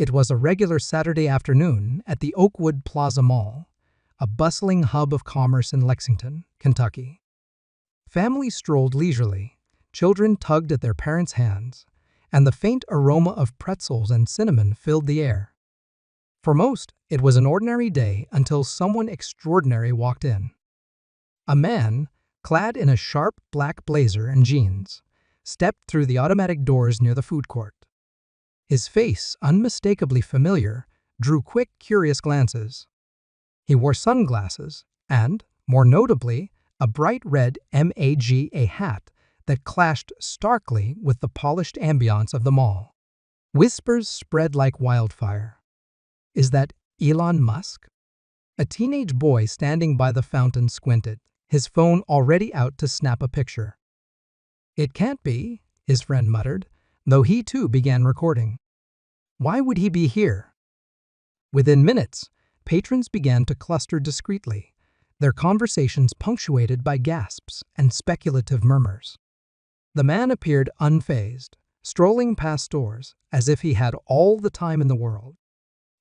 It was a regular Saturday afternoon at the Oakwood Mall, a bustling hub of commerce in Lexington, Kentucky. Families strolled leisurely, children tugged at their parents' hands, and the faint aroma of pretzels and cinnamon filled the air. For most, it was an ordinary day until someone extraordinary walked in. A man, clad in a sharp black blazer and jeans, stepped through the automatic doors near the food court. His face, unmistakably familiar, drew quick, curious glances. He wore sunglasses and, more notably, a bright red MAGA hat that clashed starkly with the polished ambiance of the mall. Whispers spread like wildfire. "Is that Elon Musk?" A teenage boy standing by the fountain squinted, his phone already out to snap a picture. "It can't be," his friend muttered, though he too began recording. "Why would he be here?" Within minutes, patrons began to cluster discreetly, their conversations punctuated by gasps and speculative murmurs. The man appeared unfazed, strolling past stores as if he had all the time in the world.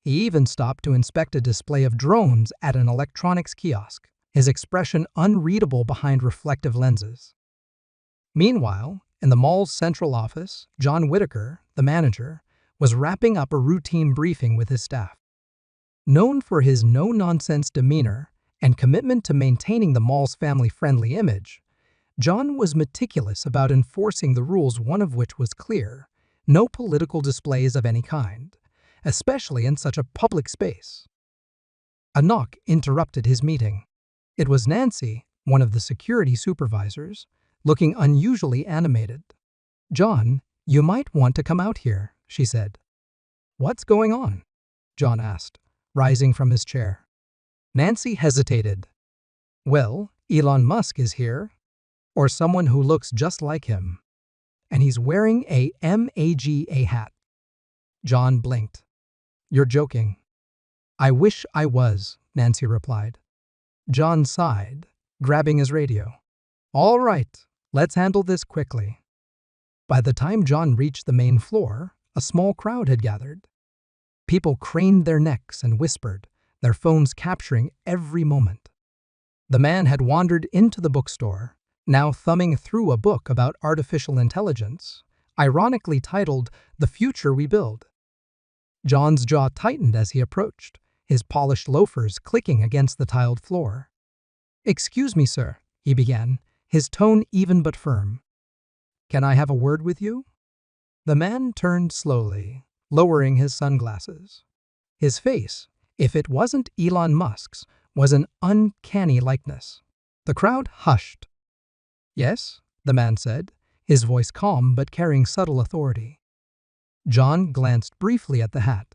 He even stopped to inspect a display of drones at an electronics kiosk, his expression unreadable behind reflective lenses. Meanwhile, in the mall's central office, John Whitaker, the manager, was wrapping up a routine briefing with his staff. Known for his no-nonsense demeanor and commitment to maintaining the mall's family-friendly image, John was meticulous about enforcing the rules, one of which was clear: no political displays of any kind, especially in such a public space. A knock interrupted his meeting. It was Nancy, one of the security supervisors, looking unusually animated. "John, you might want to come out here," she said. "What's going on?" John asked, rising from his chair. Nancy hesitated. "Well, Elon Musk is here, or someone who looks just like him, and he's wearing a MAGA hat." John blinked. "You're joking." "I wish I was," Nancy replied. John sighed, grabbing his radio. "All right, let's handle this quickly." By the time John reached the main floor, a small crowd had gathered. People craned their necks and whispered, their phones capturing every moment. The man had wandered into the bookstore, now thumbing through a book about artificial intelligence, ironically titled "The Future We Build." John's jaw tightened as he approached, his polished loafers clicking against the tiled floor. "Excuse me, sir," he began, his tone even but firm. "Can I have a word with you?" The man turned slowly, lowering his sunglasses. His face, if it wasn't Elon Musk's, was an uncanny likeness. The crowd hushed. "Yes," the man said, his voice calm but carrying subtle authority. John glanced briefly at the hat.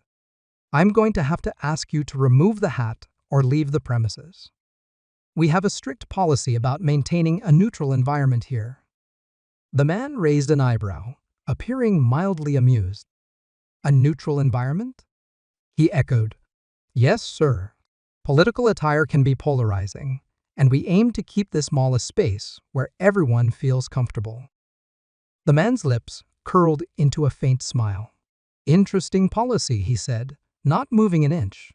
"I'm going to have to ask you to remove the hat or leave the premises. We have a strict policy about maintaining a neutral environment here." The man raised an eyebrow, appearing mildly amused. "A neutral environment?" He echoed. "Yes, sir. Political attire can be polarizing, and we aim to keep this mall a space where everyone feels comfortable." The man's lips curled into a faint smile. "Interesting policy," he said, not moving an inch.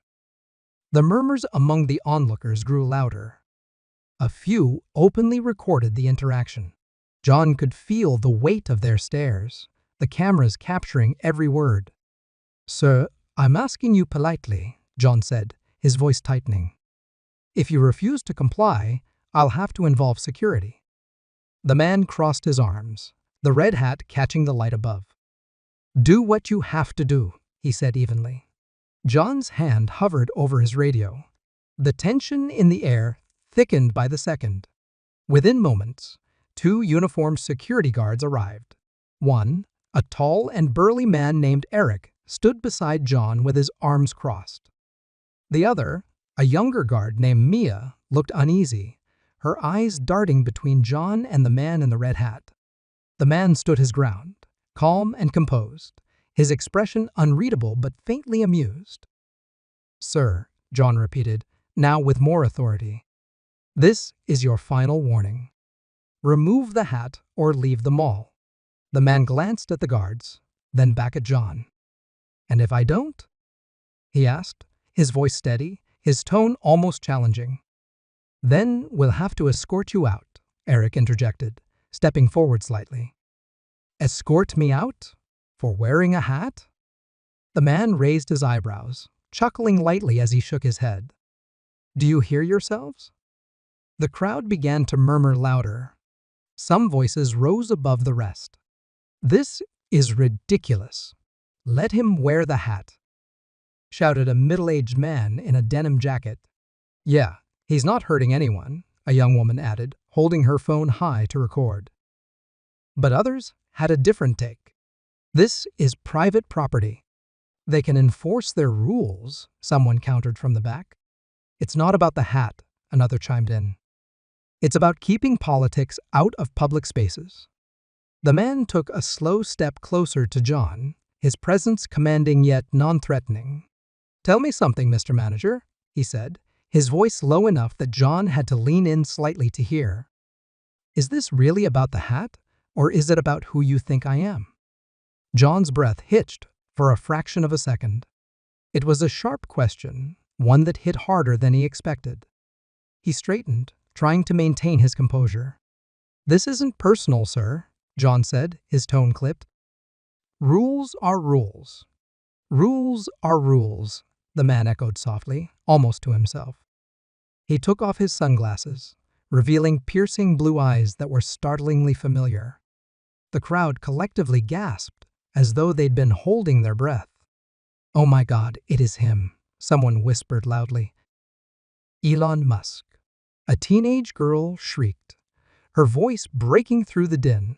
The murmurs among the onlookers grew louder. A few openly recorded the interaction. John could feel the weight of their stares, the cameras capturing every word. "Sir, I'm asking you politely," John said, his voice tightening. "If you refuse to comply, I'll have to involve security." The man crossed his arms, the red hat catching the light above. "Do what you have to do," he said evenly. John's hand hovered over his radio. The tension in the air thickened by the second. Within moments, two uniformed security guards arrived. One, a tall and burly man named Eric, stood beside John with his arms crossed. The other, a younger guard named Mia, looked uneasy, her eyes darting between John and the man in the red hat. The man stood his ground, calm and composed, his expression unreadable but faintly amused. "Sir," John repeated, now with more authority, "this is your final warning. Remove the hat or leave the mall." The man glanced at the guards, then back at John. "And if I don't?" he asked, his voice steady, his tone almost challenging. "Then we'll have to escort you out," Eric interjected, stepping forward slightly. "Escort me out? For wearing a hat?" The man raised his eyebrows, chuckling lightly as he shook his head. "Do you hear yourselves?" The crowd began to murmur louder. Some voices rose above the rest. "This is ridiculous. Let him wear the hat," shouted a middle-aged man in a denim jacket. "Yeah, he's not hurting anyone," a young woman added, holding her phone high to record. But others had a different take. "This is private property. They can enforce their rules," someone countered from the back. "It's not about the hat," another chimed in. "It's about keeping politics out of public spaces." The man took a slow step closer to John, his presence commanding yet non-threatening. "Tell me something, Mr. Manager," he said, his voice low enough that John had to lean in slightly to hear. "Is this really about the hat, or is it about who you think I am?" John's breath hitched for a fraction of a second. It was a sharp question, one that hit harder than he expected. He straightened, trying to maintain his composure. "This isn't personal, sir," John said, his tone clipped. "Rules are rules. Rules are rules," the man echoed softly, almost to himself. He took off his sunglasses, revealing piercing blue eyes that were startlingly familiar. The crowd collectively gasped, as though they'd been holding their breath. "Oh my God, it is him," someone whispered loudly. "Elon Musk." A teenage girl shrieked, her voice breaking through the din.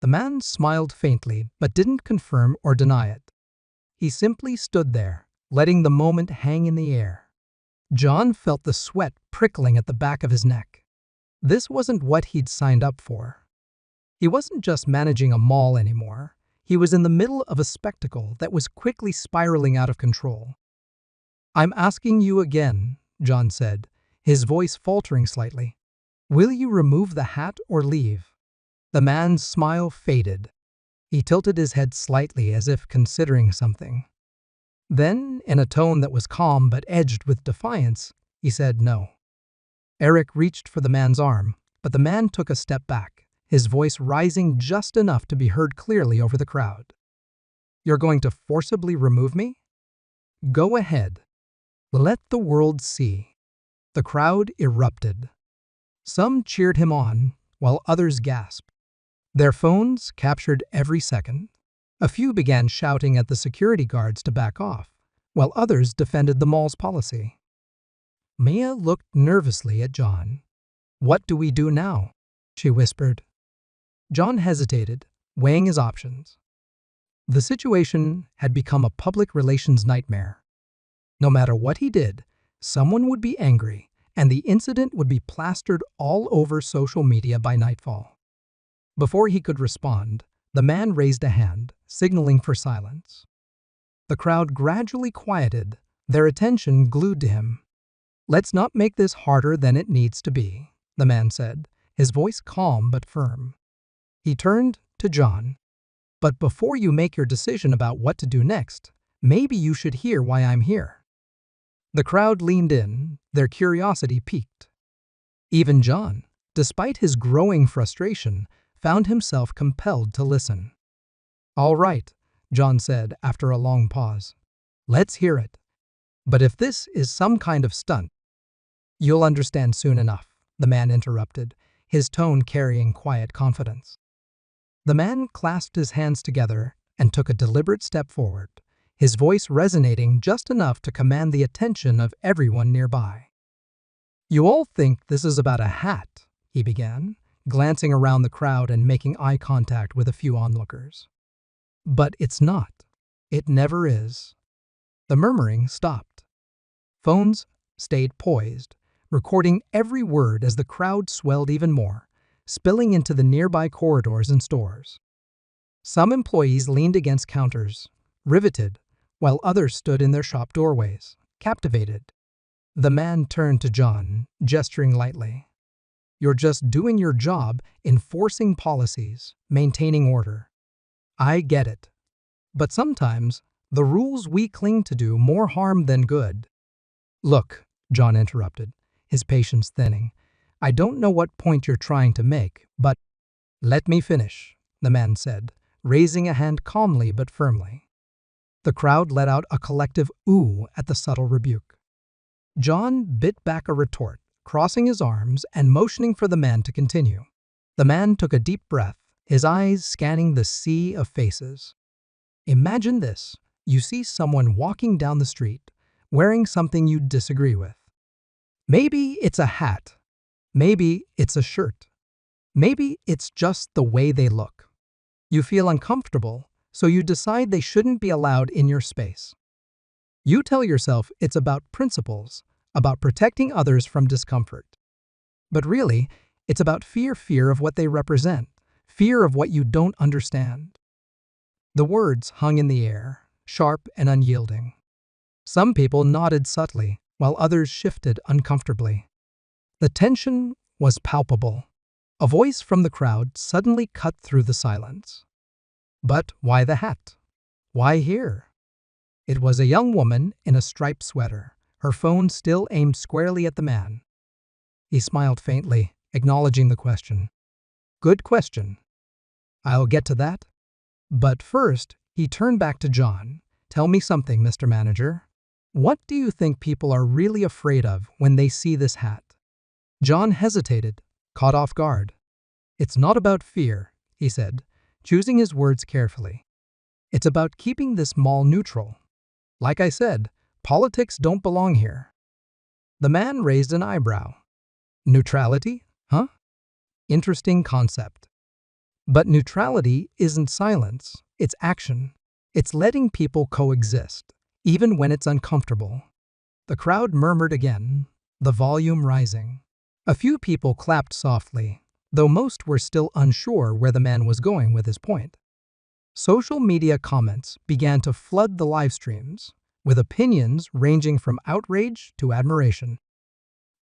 The man smiled faintly, but didn't confirm or deny it. He simply stood there, letting the moment hang in the air. John felt the sweat prickling at the back of his neck. This wasn't what he'd signed up for. He wasn't just managing a mall anymore. He was in the middle of a spectacle that was quickly spiraling out of control. "I'm asking you again," John said, his voice faltering slightly. "Will you remove the hat or leave?" The man's smile faded. He tilted his head slightly as if considering something. Then, in a tone that was calm but edged with defiance, he said no. Eric reached for the man's arm, but the man took a step back, his voice rising just enough to be heard clearly over the crowd. "You're going to forcibly remove me? Go ahead. Let the world see." The crowd erupted. Some cheered him on, while others gasped. Their phones captured every second. A few began shouting at the security guards to back off, while others defended the mall's policy. Mia looked nervously at John. "What do we do now?" she whispered. John hesitated, weighing his options. The situation had become a public relations nightmare. No matter what he did, someone would be angry, and the incident would be plastered all over social media by nightfall. Before he could respond, the man raised a hand, signaling for silence. The crowd gradually quieted, their attention glued to him. "Let's not make this harder than it needs to be," the man said, his voice calm but firm. He turned to John. "But before you make your decision about what to do next, maybe you should hear why I'm here." The crowd leaned in, their curiosity piqued. Even John, despite his growing frustration, found himself compelled to listen. "All right," John said after a long pause. "Let's hear it. But if this is some kind of stunt—" "You'll understand soon enough," the man interrupted, his tone carrying quiet confidence. The man clasped his hands together and took a deliberate step forward, his voice resonating just enough to command the attention of everyone nearby. "You all think this is about a hat," he began, glancing around the crowd and making eye contact with a few onlookers. "But it's not. It never is." The murmuring stopped. Phones stayed poised, recording every word as the crowd swelled even more, spilling into the nearby corridors and stores. Some employees leaned against counters, riveted, while others stood in their shop doorways, captivated. The man turned to John, gesturing lightly. "You're just doing your job, enforcing policies, maintaining order. I get it. But sometimes, The rules we cling to do more harm than good. Look, John interrupted, his patience thinning. I don't know what point you're trying to make, but let me finish, the man said, raising a hand calmly but firmly. The crowd let out a collective ooh at the subtle rebuke. John bit back a retort, crossing his arms and motioning for the man to continue. The man took a deep breath, his eyes scanning the sea of faces. Imagine this. You see someone walking down the street, wearing something you disagree with. Maybe it's a hat. Maybe it's a shirt. Maybe it's just the way they look. You feel uncomfortable, so you decide they shouldn't be allowed in your space. You tell yourself it's about principles, about protecting others from discomfort. But really, it's about fear of what they represent, fear of what you don't understand. The words hung in the air, sharp and unyielding. Some people nodded subtly, while others shifted uncomfortably. The tension was palpable. A voice from the crowd suddenly cut through the silence. But why the hat? Why here? It was a young woman in a striped sweater, her phone still aimed squarely at the man. He smiled faintly, acknowledging the question. Good question. I'll get to that. But first, he turned back to John. Tell me something, Mr. Manager. What do you think people are really afraid of when they see this hat? John hesitated, caught off guard. It's not about fear, he said, choosing his words carefully. It's about keeping this mall neutral. Like I said, politics don't belong here. The man raised an eyebrow. Neutrality? Huh? Interesting concept. But neutrality isn't silence, it's action. It's letting people coexist, even when it's uncomfortable. The crowd murmured again, the volume rising. A few people clapped softly, though most were still unsure where the man was going with his point. Social media comments began to flood the live streams, with opinions ranging from outrage to admiration.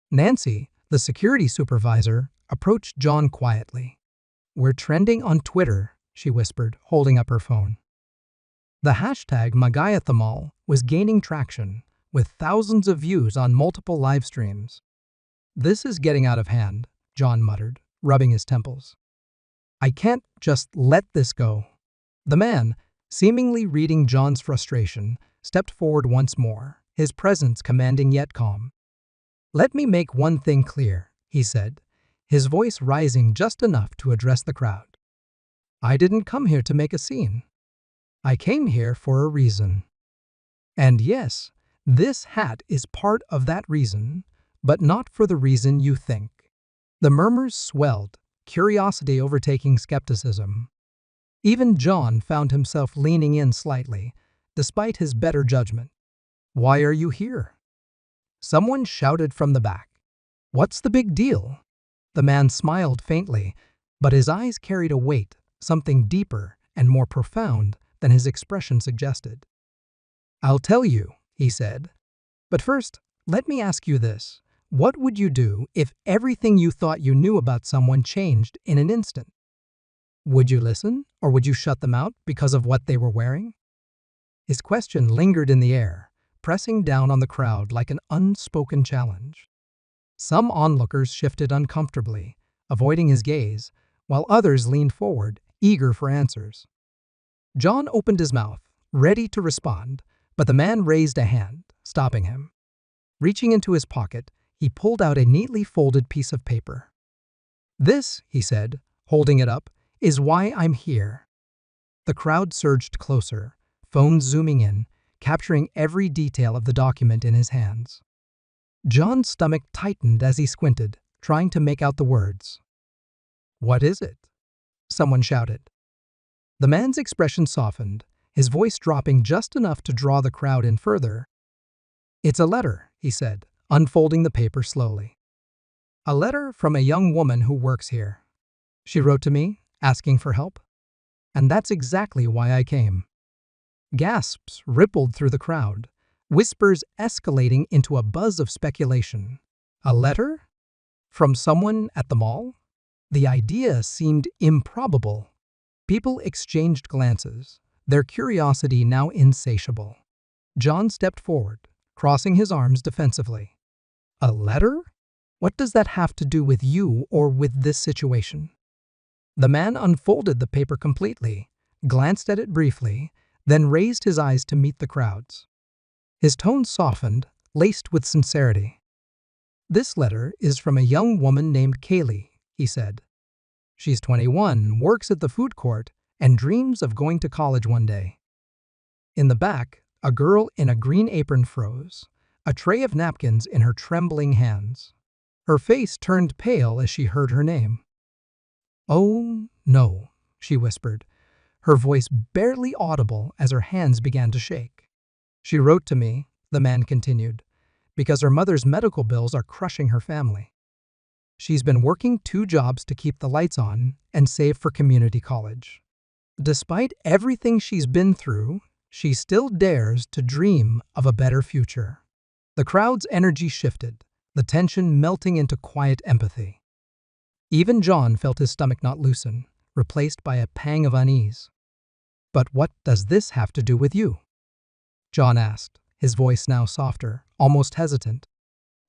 Nancy, the security supervisor, approached John quietly. We're trending on Twitter, she whispered, holding up her phone. The hashtag #MagayaTheMall was gaining traction, with thousands of views on multiple live streams. This is getting out of hand, John muttered, rubbing his temples. I can't just let this go. The man, seemingly reading John's frustration, stepped forward once more, his presence commanding yet calm. Let me make one thing clear, he said, his voice rising just enough to address the crowd. I didn't come here to make a scene. I came here for a reason. And yes, this hat is part of that reason, but not for the reason you think. The murmurs swelled, curiosity overtaking skepticism. Even John found himself leaning in slightly, despite his better judgment. Why are you here? Someone shouted from the back. What's the big deal? The man smiled faintly, but his eyes carried a weight, something deeper and more profound than his expression suggested. I'll tell you, he said. But first, let me ask you this. What would you do if everything you thought you knew about someone changed in an instant? Would you listen, or would you shut them out because of what they were wearing? His question lingered in the air, pressing down on the crowd like an unspoken challenge. Some onlookers shifted uncomfortably, avoiding his gaze, while others leaned forward, eager for answers. John opened his mouth, ready to respond, but the man raised a hand, stopping him. Reaching into his pocket, he pulled out a neatly folded piece of paper. This, he said, holding it up, is why I'm here. The crowd surged closer, phones zooming in, capturing every detail of the document in his hands. John's stomach tightened as he squinted, trying to make out the words. What is it? Someone shouted. The man's expression softened, his voice dropping just enough to draw the crowd in further. It's a letter, he said, unfolding the paper slowly. A letter from a young woman who works here. She wrote to me, asking for help. And that's exactly why I came. Gasps rippled through the crowd, whispers escalating into a buzz of speculation. A letter? From someone at the mall? The idea seemed improbable. People exchanged glances, their curiosity now insatiable. John stepped forward, crossing his arms defensively. "A letter? What does that have to do with you or with this situation?" The man unfolded the paper completely, glanced at it briefly, then raised his eyes to meet the crowd's. His tone softened, laced with sincerity. "This letter is from a young woman named Kaylee," he said. "She's 21, works at the food court, and dreams of going to college one day." In the back, a girl in a green apron froze, a tray of napkins in her trembling hands. Her face turned pale as she heard her name. "Oh, no," she whispered, her voice barely audible as her hands began to shake. "She wrote to me," the man continued, "because her mother's medical bills are crushing her family. She's been working 2 jobs to keep the lights on and save for community college. Despite everything she's been through, she still dares to dream of a better future." The crowd's energy shifted, the tension melting into quiet empathy. Even John felt his stomach not loosen, replaced by a pang of unease. "But what does this have to do with you?" John asked, his voice now softer, almost hesitant.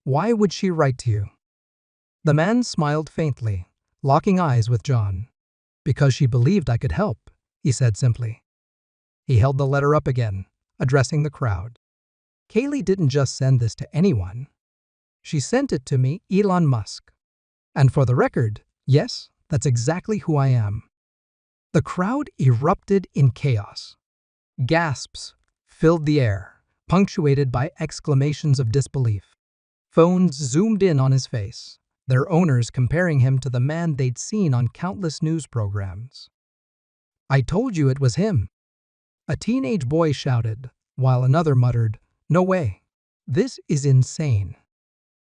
"Why would she write to you?" The man smiled faintly, locking eyes with John. "Because she believed I could help," he said simply. He held the letter up again, addressing the crowd. "Kaylee didn't just send this to anyone. She sent it to me, Elon Musk. And for the record, yes, that's exactly who I am." The crowd erupted in chaos. Gasps filled the air, punctuated by exclamations of disbelief. Phones zoomed in on his face, their owners comparing him to the man they'd seen on countless news programs. "I told you it was him," a teenage boy shouted, while another muttered, "No way. This is insane."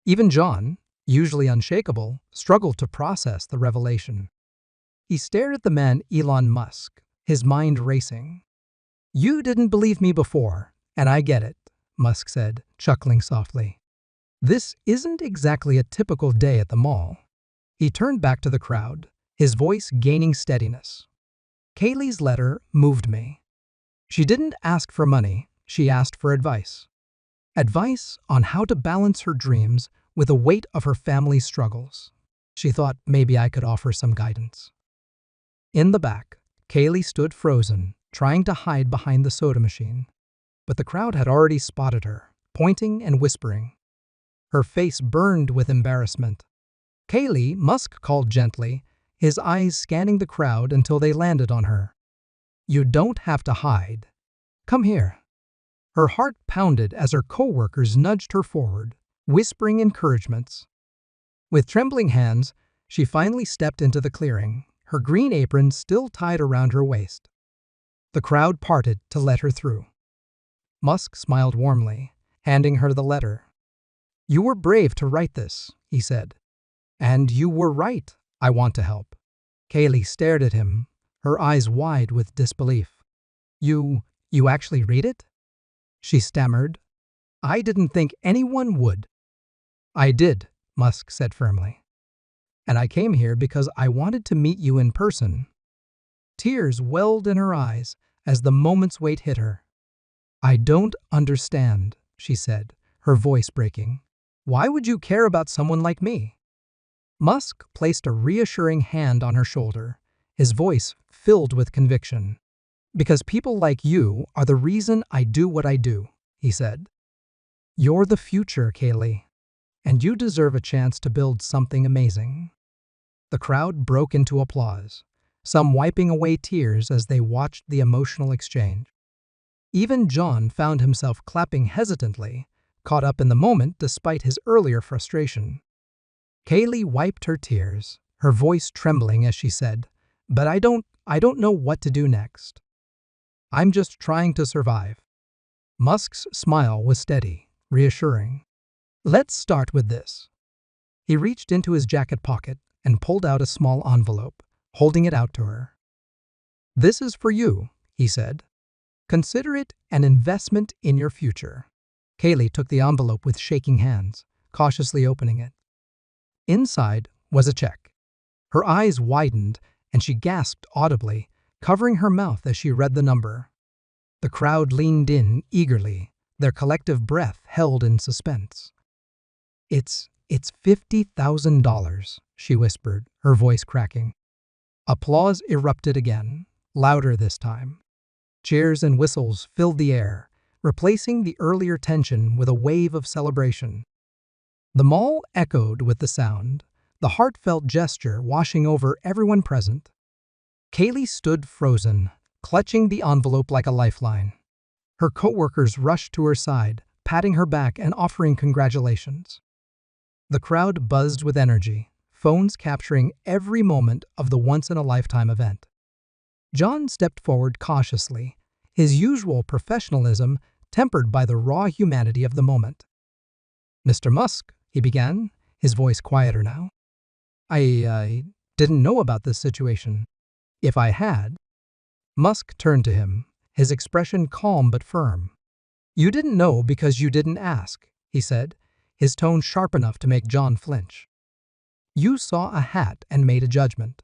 Even John, usually unshakable, struggled to process the revelation. He stared at the man Elon Musk, his mind racing. "You didn't believe me before, and I get it," Musk said, chuckling softly. "This isn't exactly a typical day at the mall." He turned back to the crowd, his voice gaining steadiness. "Kaylee's letter moved me. She didn't ask for money, she asked for advice. Advice on how to balance her dreams with the weight of her family's struggles. She thought maybe I could offer some guidance." In the back, Kaylee stood frozen, trying to hide behind the soda machine. But the crowd had already spotted her, pointing and whispering. Her face burned with embarrassment. "Kaylee," Musk called gently, his eyes scanning the crowd until they landed on her. "You don't have to hide. Come here." Her heart pounded as her co-workers nudged her forward, whispering encouragements. With trembling hands, she finally stepped into the clearing, her green apron still tied around her waist. The crowd parted to let her through. Musk smiled warmly, handing her the letter. "You were brave to write this," he said. "And you were right, I want to help." Kaylee stared at him, her eyes wide with disbelief. You actually read it?" she stammered. "I didn't think anyone would." "I did," Musk said firmly. "And I came here because I wanted to meet you in person." Tears welled in her eyes as the moment's weight hit her. "I don't understand," she said, her voice breaking. "Why would you care about someone like me?" Musk placed a reassuring hand on her shoulder, his voice filled with conviction. "Because people like you are the reason I do what I do," he said. "You're the future, Kaylee, and you deserve a chance to build something amazing." The crowd broke into applause, some wiping away tears as they watched the emotional exchange. Even John found himself clapping hesitantly, caught up in the moment despite his earlier frustration. Kaylee wiped her tears, her voice trembling as she said, "But I don't know what to do next. I'm just trying to survive." Musk's smile was steady, reassuring. "Let's start with this." He reached into his jacket pocket and pulled out a small envelope, holding it out to her. "This is for you," he said. "Consider it an investment in your future." Kaylee took the envelope with shaking hands, cautiously opening it. Inside was a check. Her eyes widened and she gasped audibly, covering her mouth as she read the number. The crowd leaned in eagerly, their collective breath held in suspense. It's $50,000, she whispered, her voice cracking. Applause erupted again, louder this time. Cheers and whistles filled the air, replacing the earlier tension with a wave of celebration. The mall echoed with the sound, the heartfelt gesture washing over everyone present. Kaylee stood frozen, clutching the envelope like a lifeline. Her coworkers rushed to her side, patting her back and offering congratulations. The crowd buzzed with energy, phones capturing every moment of the once-in-a-lifetime event. John stepped forward cautiously, his usual professionalism tempered by the raw humanity of the moment. "Mr. Musk," he began, his voice quieter now. I didn't know about this situation. If I had." Musk turned to him, his expression calm but firm. "You didn't know because you didn't ask," he said, his tone sharp enough to make John flinch. "You saw a hat and made a judgment.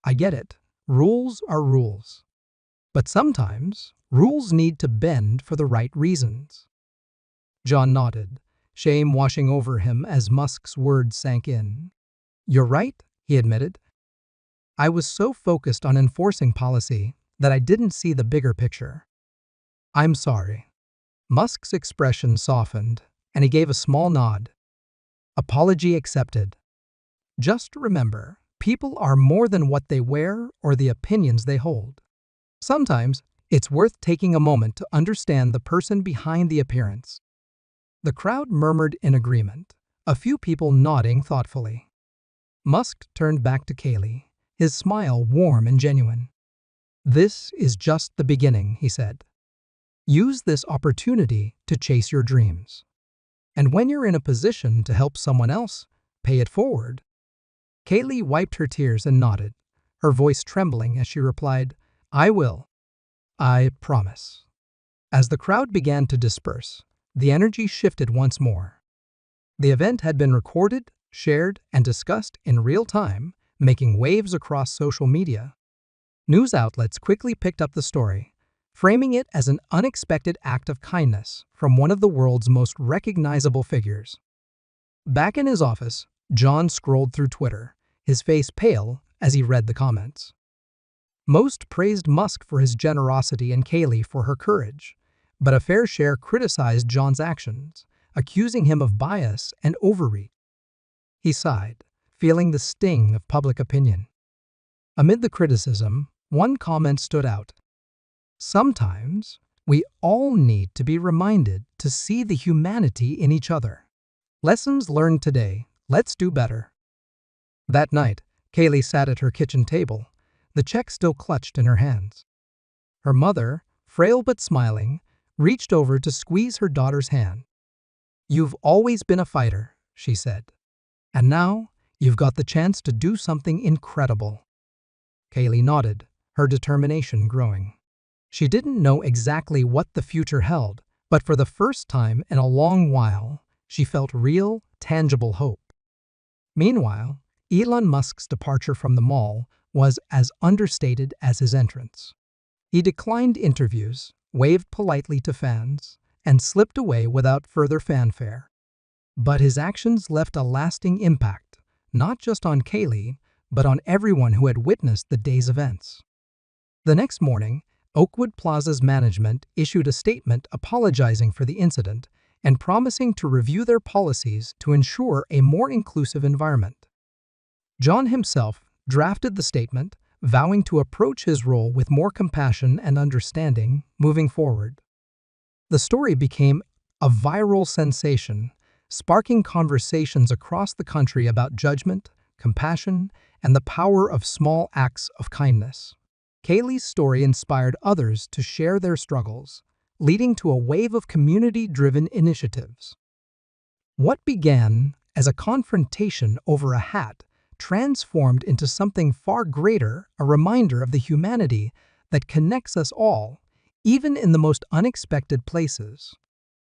I get it. Rules are rules. But sometimes, rules need to bend for the right reasons." John nodded, shame washing over him as Musk's words sank in. "You're right," he admitted. "I was so focused on enforcing policy that I didn't see the bigger picture. I'm sorry." Musk's expression softened, and he gave a small nod. "Apology accepted. Just remember, people are more than what they wear or the opinions they hold. Sometimes, it's worth taking a moment to understand the person behind the appearance." The crowd murmured in agreement, a few people nodding thoughtfully. Musk turned back to Kaylee, his smile warm and genuine. "This is just the beginning," he said. "Use this opportunity to chase your dreams. And when you're in a position to help someone else, pay it forward." Kaylee wiped her tears and nodded, her voice trembling as she replied, "I will. I promise." As the crowd began to disperse, the energy shifted once more. The event had been recorded, shared, and discussed in real time, making waves across social media. News outlets quickly picked up the story, framing it as an unexpected act of kindness from one of the world's most recognizable figures. Back in his office, John scrolled through Twitter, his face pale as he read the comments. Most praised Musk for his generosity and Kaylee for her courage, but a fair share criticized John's actions, accusing him of bias and overreach. He sighed, feeling the sting of public opinion. Amid the criticism, one comment stood out. "Sometimes, we all need to be reminded to see the humanity in each other. Lessons learned today, let's do better." That night, Kaylee sat at her kitchen table, the check still clutched in her hands. Her mother, frail but smiling, reached over to squeeze her daughter's hand. "You've always been a fighter," she said. "And now, you've got the chance to do something incredible." Kaylee nodded, her determination growing. She didn't know exactly what the future held, but for the first time in a long while, she felt real, tangible hope. Meanwhile, Elon Musk's departure from the mall was as understated as his entrance. He declined interviews, waved politely to fans, and slipped away without further fanfare. But his actions left a lasting impact, not just on Kaylee, but on everyone who had witnessed the day's events. The next morning, Oakwood Plaza's management issued a statement apologizing for the incident and promising to review their policies to ensure a more inclusive environment. John himself drafted the statement, vowing to approach his role with more compassion and understanding moving forward. The story became a viral sensation, sparking conversations across the country about judgment, compassion, and the power of small acts of kindness. Kaylee's story inspired others to share their struggles, leading to a wave of community-driven initiatives. What began as a confrontation over a hat transformed into something far greater, a reminder of the humanity that connects us all, even in the most unexpected places.